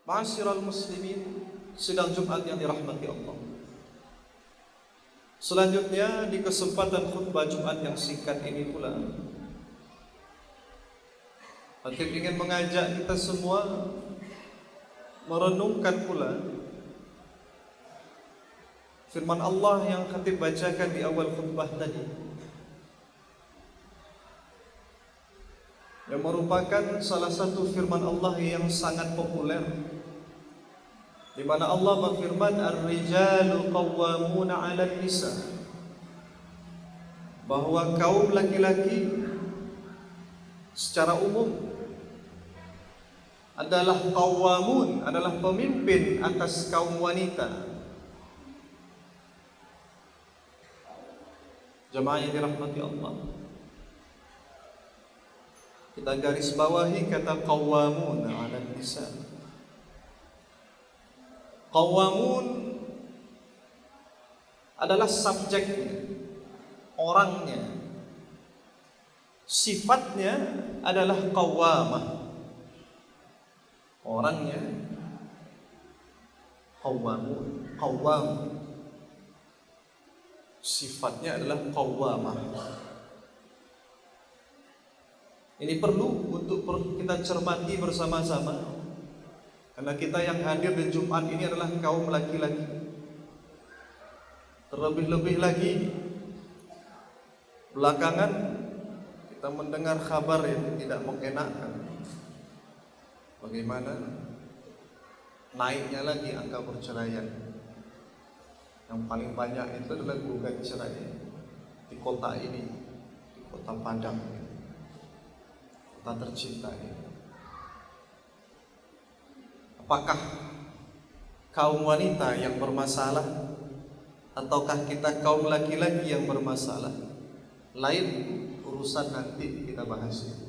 Ma'asyiral muslimin, sidang Jumat yang dirahmati Allah. Selanjutnya di kesempatan khutbah Jumat yang singkat ini pula, Khatib ingin mengajak kita semua merenungkan pula firman Allah yang Khatib bacakan di awal khutbah tadi, yang merupakan salah satu firman Allah yang sangat populer, di mana Allah berfirman, "Ar-rijalu qawwamuna 'alan nisa", bahwa kaum laki-laki secara umum adalah qawwamun, adalah pemimpin atas kaum wanita. Jemaah yang dirahmati Allah, kita garis bawahi kata qawwamuna 'alan nisa. Qawwamun adalah subjeknya, orangnya, sifatnya adalah qawwamah, orangnya qawwamun, qawwam, sifatnya adalah qawwamah. Ini perlu untuk kita cermati bersama-sama, karena kita yang hadir di Jumat ini adalah kaum laki-laki. Terlebih-lebih lagi belakangan kita mendengar kabar yang tidak mengenakan, bagaimana naiknya lagi angka perceraian. Yang paling banyak itu adalah gugat cerai di kota ini, di kota Padang, kota tercinta ini. Apakah kaum wanita yang bermasalah, ataukah kita kaum laki-laki yang bermasalah? Lain urusan, nanti kita bahas.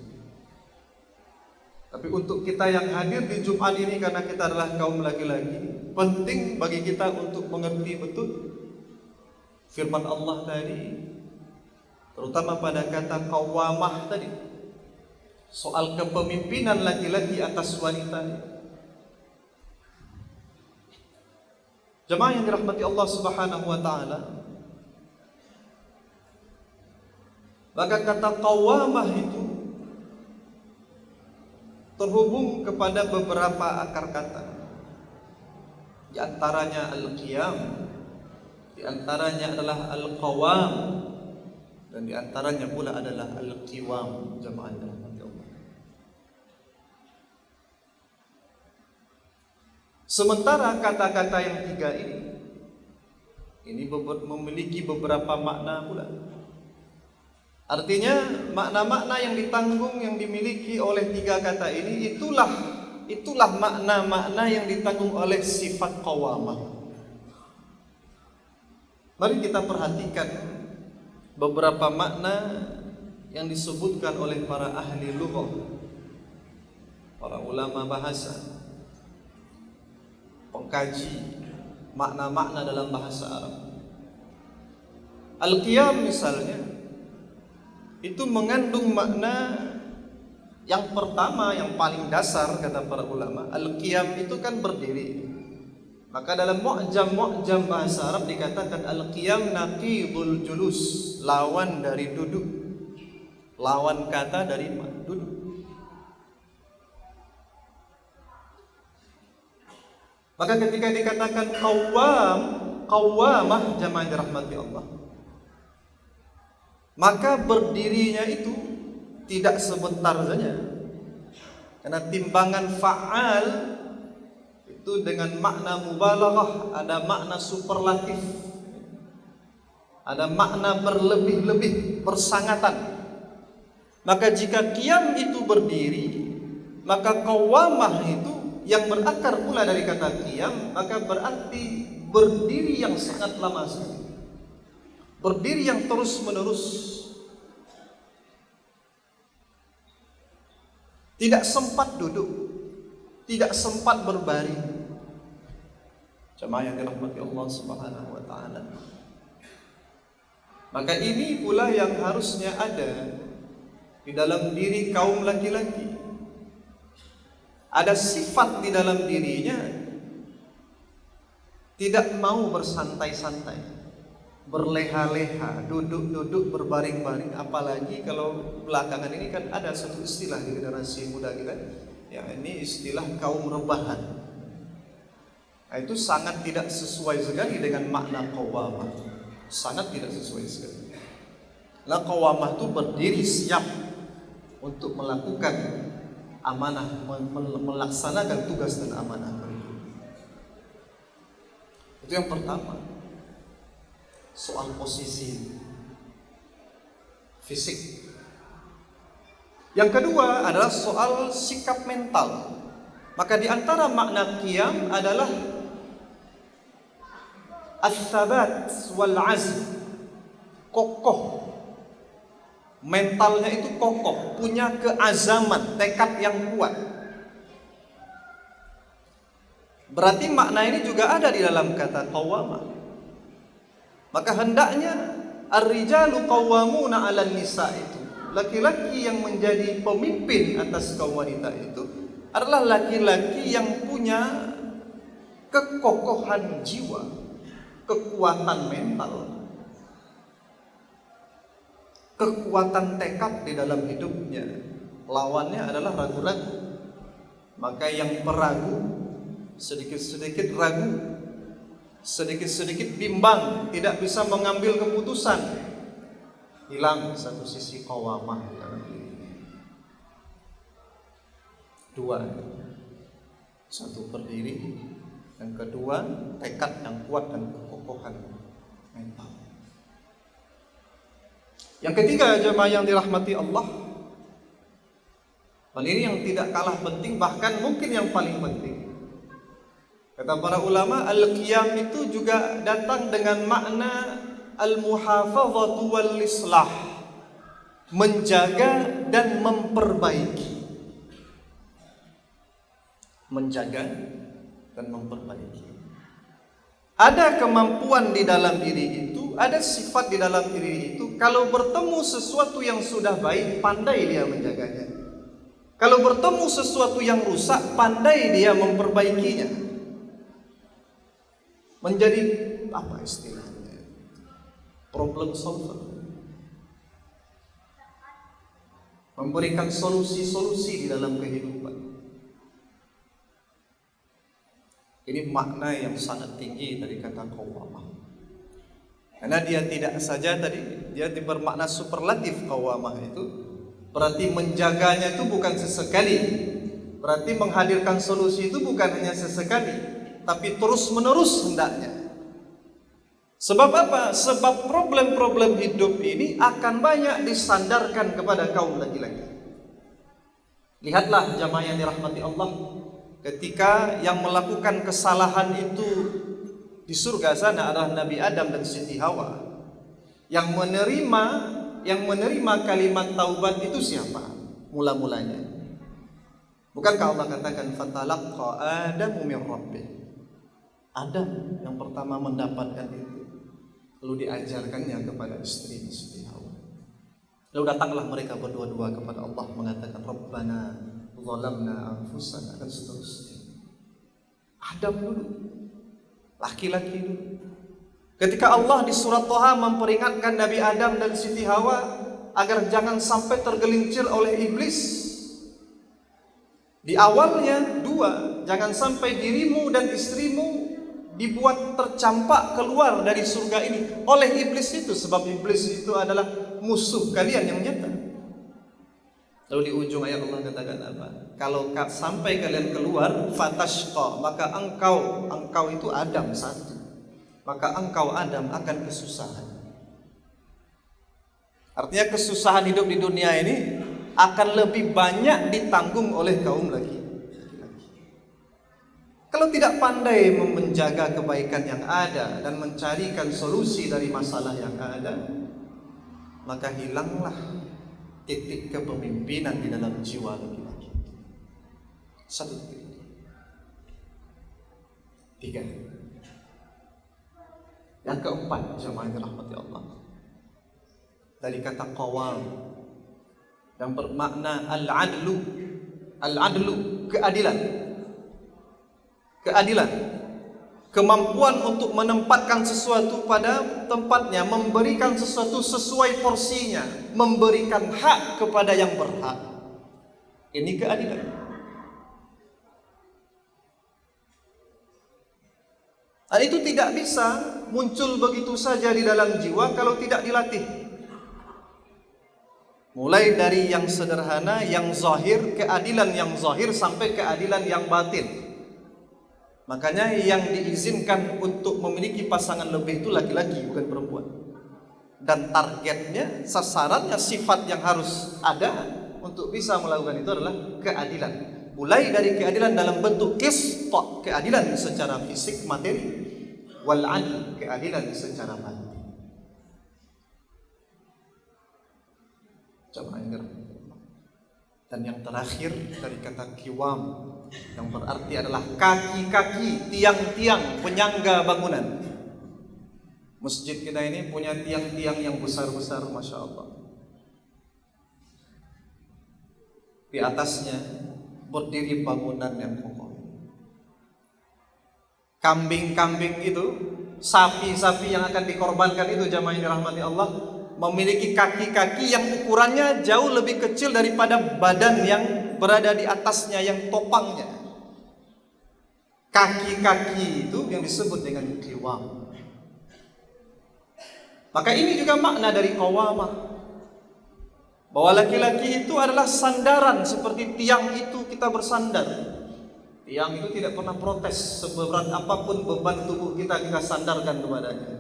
Tapi untuk kita yang hadir di Jumat ini, karena kita adalah kaum laki-laki, penting bagi kita untuk mengerti betul firman Allah tadi, terutama pada kata qawwamah tadi, soal kepemimpinan laki-laki atas wanita. Jemaah yang dirahmati Allah Subhanahu wa taala, maka kata qawwamah itu terhubung kepada beberapa akar kata. Di antaranya al-qiyam, di antaranya adalah al-qawam, dan di antaranya pula adalah al-qiwam. Jemaah yang dirahmati Allah, sementara kata-kata yang tiga ini memiliki beberapa makna pula. Artinya makna-makna yang ditanggung, yang dimiliki oleh tiga kata ini, itulah makna-makna yang ditanggung oleh sifat qawamah. Mari kita perhatikan beberapa makna yang disebutkan oleh para ahli lughah, para ulama bahasa, pengkaji makna-makna dalam bahasa Arab. Al-qiyam misalnya, itu mengandung makna yang pertama, yang paling dasar, kata para ulama. Al-qiyam itu kan berdiri. Maka dalam mu'jam bahasa Arab dikatakan al-qiyam naqidul julus, lawan dari duduk, lawan kata dari duduk. Maka ketika dikatakan qawwamah, jamaah dirahmati Allah, maka berdirinya itu tidak sebentar saja, karena timbangan fa'al itu dengan makna mubalaghah, ada makna superlatif, ada makna berlebih-lebih, bersangatan. Maka jika qiyam itu berdiri, maka qawwamah itu yang berakar pula dari kata qiyam, maka berarti berdiri yang sangat lama sekali, berdiri yang terus menerus, tidak sempat duduk, tidak sempat berbaring. Jemaah yang dirahmati Allah Subhanahu wa taala, maka ini pula yang harusnya ada di dalam diri kaum laki-laki. ada sifat di dalam dirinya tidak mau bersantai-santai, berleha-leha, duduk-duduk, berbaring-baring. Apalagi kalau belakangan ini kan ada satu istilah di generasi muda kita, ya ini istilah kaum rebahan. Nah, itu sangat tidak sesuai sekali dengan makna qawamah. Sangat tidak sesuai sekali. Nah, qawamah itu berdiri siap untuk melakukan amanah, melaksanakan tugas dan amanah. Itu yang pertama, soal posisi fisik. Yang kedua adalah soal sikap mental. Maka di antara makna qiyam adalah as-sabat wal azm, kokoh. Mentalnya itu kokoh, punya keazaman, tekad yang kuat. Berarti makna ini juga ada di dalam kata qawamah. Maka hendaknya ar-rijalu qawwamuna 'alan nisa, itu laki-laki yang menjadi pemimpin atas kaum wanita itu adalah laki-laki yang punya kekokohan jiwa, kekuatan mental, kekuatan tekad di dalam hidupnya. Lawannya adalah ragu-ragu. Maka yang peragu, sedikit-sedikit ragu, sedikit-sedikit bimbang, tidak bisa mengambil keputusan, hilang satu sisi qawamah dalam dirinya. Dua, satu berdiri, yang kedua tekad yang kuat dan kekokohan mental. Yang ketiga, jemaah yang dirahmati Allah, hal ini yang tidak kalah penting, bahkan mungkin yang paling penting. Kata para ulama, al-qiyam itu juga datang dengan makna al-muhafazatu wal islah, menjaga dan memperbaiki. Menjaga dan memperbaiki. Ada kemampuan di dalam diri itu, ada sifat di dalam diri itu. Kalau bertemu sesuatu yang sudah baik, pandai dia menjaganya. Kalau bertemu sesuatu yang rusak, pandai dia memperbaikinya. Menjadi apa istilahnya? Problem solver. Memberikan solusi-solusi di dalam kehidupan. Ini makna yang sangat tinggi dari kata qawamah. Karena dia tidak saja tadi, dia bermakna superlatif qawamah itu. Berarti menjaganya itu bukan sesekali. Berarti menghadirkan solusi itu bukan hanya sesekali, tapi terus menerus hendaknya. Sebab apa? Sebab problem-problem hidup ini akan banyak disandarkan kepada kaum laki-laki. Lihatlah jamaah yang dirahmati Allah, ketika yang melakukan kesalahan itu di surga sana adalah Nabi Adam dan Siti Hawa. Yang menerima kalimat taubat itu siapa? Mula-mulanya. Bukankah Allah katakan fatalaqqa Adamu min rabbih? Adam yang pertama mendapatkan itu, lalu diajarkannya kepada istri Siti Hawa. Lalu datanglah mereka berdua-dua kepada Allah mengatakan Rabbana zalamna anfusana, dan seterusnya. Adam dulu, laki-laki dulu. Ketika Allah di surat Thaha memperingatkan Nabi Adam dan Siti Hawa agar jangan sampai tergelincir oleh iblis, di awalnya dua, jangan sampai dirimu dan istrimu dibuat tercampak keluar dari surga ini oleh iblis itu, sebab iblis itu adalah musuh kalian yang nyata. Lalu di ujung ayat Allah katakan apa? Kalau sampai kalian keluar fatashqa, maka engkau itu Adam satu, maka engkau Adam akan kesusahan. Artinya kesusahan hidup di dunia ini akan lebih banyak ditanggung oleh kaum laki-laki. Kalau tidak pandai menjaga kebaikan yang ada dan mencarikan solusi dari masalah yang ada, maka hilanglah titik kepemimpinan di dalam jiwa laki-laki. Satu titik. Tiga. Yang keempat, jemaah yang dirahmati Allah, dari kata qawam dan bermakna al-adlu. Al-adlu keadilan. Keadilan. Kemampuan untuk menempatkan sesuatu pada tempatnya, memberikan sesuatu sesuai porsinya, memberikan hak kepada yang berhak. Ini keadilan. Dan itu tidak bisa muncul begitu saja di dalam jiwa kalau tidak dilatih. Mulai dari yang sederhana, yang zahir, keadilan yang zahir sampai keadilan yang batin. Makanya yang diizinkan untuk memiliki pasangan lebih itu laki-laki, bukan perempuan. Dan targetnya, sasarannya, sifat yang harus ada untuk bisa melakukan itu adalah keadilan. Mulai dari keadilan dalam bentuk qisṭ, keadilan secara fisik materi, wal 'adl, keadilan secara batin. Coba ingat. Dan yang terakhir dari kata kiwam, yang berarti adalah kaki-kaki, tiang-tiang penyangga bangunan. Masjid kita ini punya tiang-tiang yang besar-besar, Masya Allah. Di atasnya berdiri bangunan yang kokoh. Kambing-kambing itu, sapi-sapi yang akan dikorbankan itu, jamaah yang dirahmati Allah, memiliki kaki-kaki yang ukurannya jauh lebih kecil daripada badan yang berada di atasnya, yang topangnya. Kaki-kaki itu yang disebut dengan qiwam. Maka ini juga makna dari qawamah, bahwa laki-laki itu adalah sandaran, seperti tiang itu kita bersandar. Tiang itu tidak pernah protes, seberat apapun beban tubuh kita sandarkan kepadanya.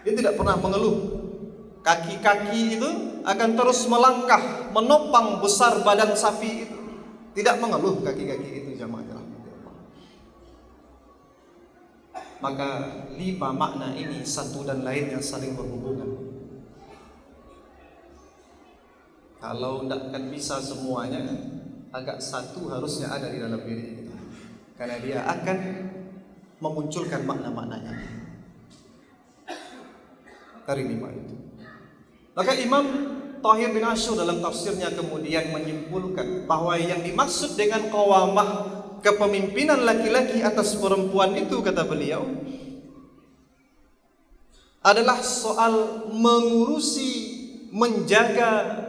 Dia tidak pernah mengeluh. Kaki-kaki itu akan terus melangkah menopang besar badan sapi itu. Tidak mengeluh kaki-kaki itu, jamaah rahmati Allah. Maka 5 makna ini satu dan lain yang saling berhubungan. Kalau tidak akan bisa semuanya, agak satu harusnya ada di dalam diri kita, karena dia akan memunculkan makna-maknanya dari 5 itu. Maka Imam Thahir bin Ashur dalam tafsirnya kemudian menyimpulkan bahwa yang dimaksud dengan qawamah, kepemimpinan laki-laki atas perempuan itu, kata beliau, adalah soal mengurusi, menjaga,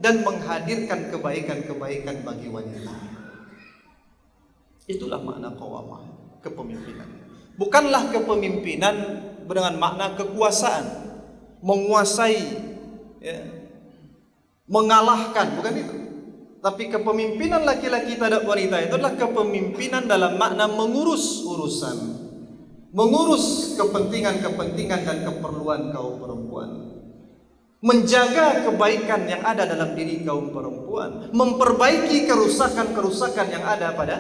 dan menghadirkan kebaikan-kebaikan bagi wanita. Itulah makna qawamah, kepemimpinan. Bukanlah kepemimpinan dengan makna kekuasaan, menguasai, ya, mengalahkan, bukan itu. Tapi kepemimpinan laki-laki terhadap wanita itu adalah kepemimpinan dalam makna mengurus urusan, mengurus kepentingan-kepentingan dan keperluan kaum perempuan, menjaga kebaikan yang ada dalam diri kaum perempuan, memperbaiki kerusakan-kerusakan yang ada pada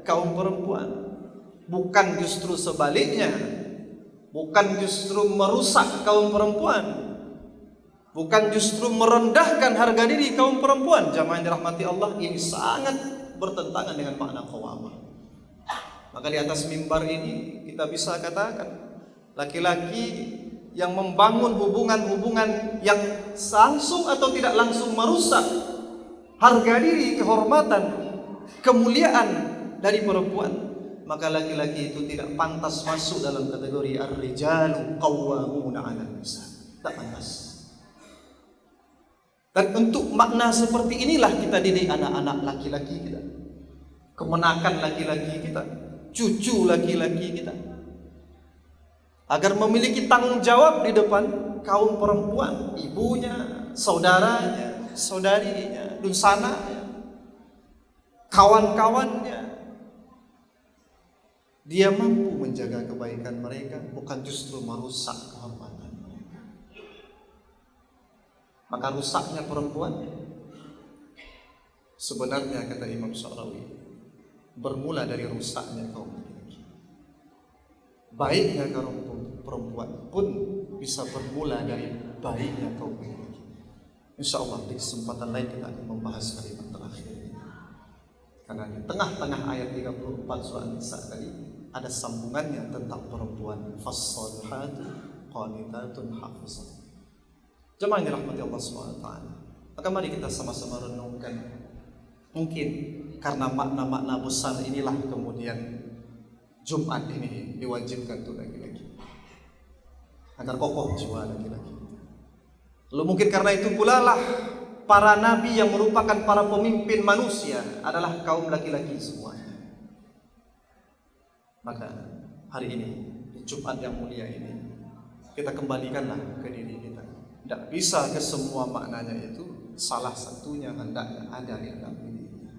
kaum perempuan. Bukan justru sebaliknya, bukan justru merusak kaum perempuan, bukan justru merendahkan harga diri kaum perempuan. Jamaah yang dirahmati Allah, ini sangat bertentangan dengan makna qawamah. Maka di atas mimbar ini kita bisa katakan, laki-laki yang membangun hubungan-hubungan yang langsung atau tidak langsung merusak harga diri, kehormatan, kemuliaan dari perempuan, maka laki-laki itu tidak pantas masuk dalam kategori ar-rijalu qawwamuna 'alan nisa. Tak pantas. Dan untuk makna seperti inilah kita didik anak-anak laki-laki kita, kemenakan laki-laki kita, cucu laki-laki kita, agar memiliki tanggung jawab di depan kaum perempuan, ibunya, saudaranya, saudarinya, dunsananya, kawan-kawannya. Dia mampu menjaga kebaikan mereka, bukan justru merusak kehormatan mereka. Maka rusaknya perempuan sebenarnya, kata Imam Syarawi, bermula dari rusaknya kaum laki-laki. Baiknya kaum perempuan pun bisa bermula dari baiknya kaum laki-laki. InsyaAllah di kesempatan lain kita akan membahas kalimat terakhir ini, karena di tengah-tengah ayat 34 surah An-Nisa tadi ada sambungannya tentang perempuan. Fassalihatu qanitatun hafizat. Jemaah yang dirahmati Allah SWT, maka mari kita sama-sama renungkan. Mungkin karena makna-makna besar inilah kemudian Jumat ini diwajibkan untuk laki-laki, agar kokoh jiwa laki-laki. Lalu mungkin karena itu pula lah para nabi yang merupakan para pemimpin manusia adalah kaum laki-laki semuanya. Maka hari ini, di Jumat yang mulia ini, kita kembalikanlah ke diri kita. Tidak bisa ke semua maknanya itu, salah satunya hendaknya ada di dalam diri kita.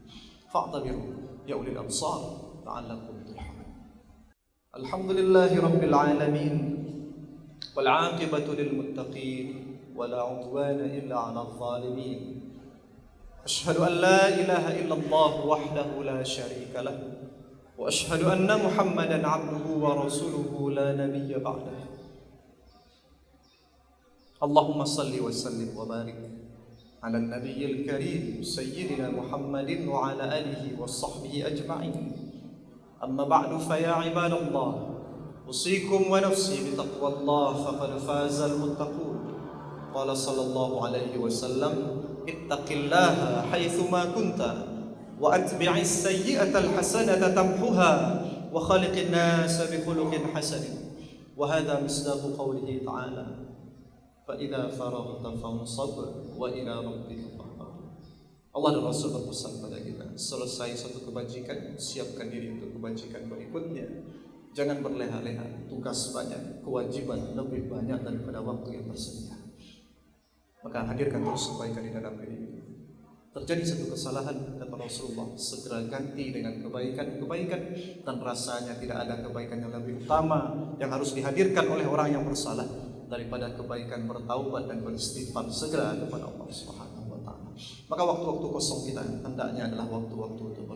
Fa'tabiru ya ulil absar la'allakum turhamun. Alhamdulillahi rabbil alamin, wal 'aqibatu lil muttaqin, wala 'udwana illa 'alal zalimin. Asyhadu an la ilaha illallah wahdahu la syarika lah, wa asyhadu anna Muhammadan 'abduhu wa rasuluhu la nabiyya ba'dah. Allahumma salli wa sallim wa barik ala an-nabiyyil karim sayyidina Muhammadin wa ala alihi wa sahbihi ajma'in. Amma ba'du fa ya ibadallah, usikum wa nafsi bi taqwallah faqad faza al-muttaqun. Qala sallallahu alaihi wasallam, ittaqillaha haitsu ma kunta wa atbi'is sayyi'ata al-hasanata tamhuha wa khaliqin nas bi khuluqin hasan. Wa hadha misdaqu qawlihi ta'ala, فَإِذَا فَرَغْتَ فَانْصَبْ وَإِلَى رَبِّكَ فَارْغَب. Allah dan Rasul berpesan pada kita, selesai satu kebajikan, siapkan diri untuk kebajikan berikutnya. Jangan berleha-leha, tugas banyak, kewajiban lebih banyak daripada waktu yang tersedia. Maka hadirkan terus kebaikan di dalam diri kita. Terjadi satu kesalahan, kata Rasulullah, segera ganti dengan kebaikan-kebaikan, dan rasanya tidak ada kebaikan yang lebih utama yang harus dihadirkan oleh orang yang bersalah daripada kebaikan bertaubat dan beristighfar segera kepada Allah Subhanahu wa taala. Maka waktu-waktu kosong kita hendaknya adalah waktu-waktu untuk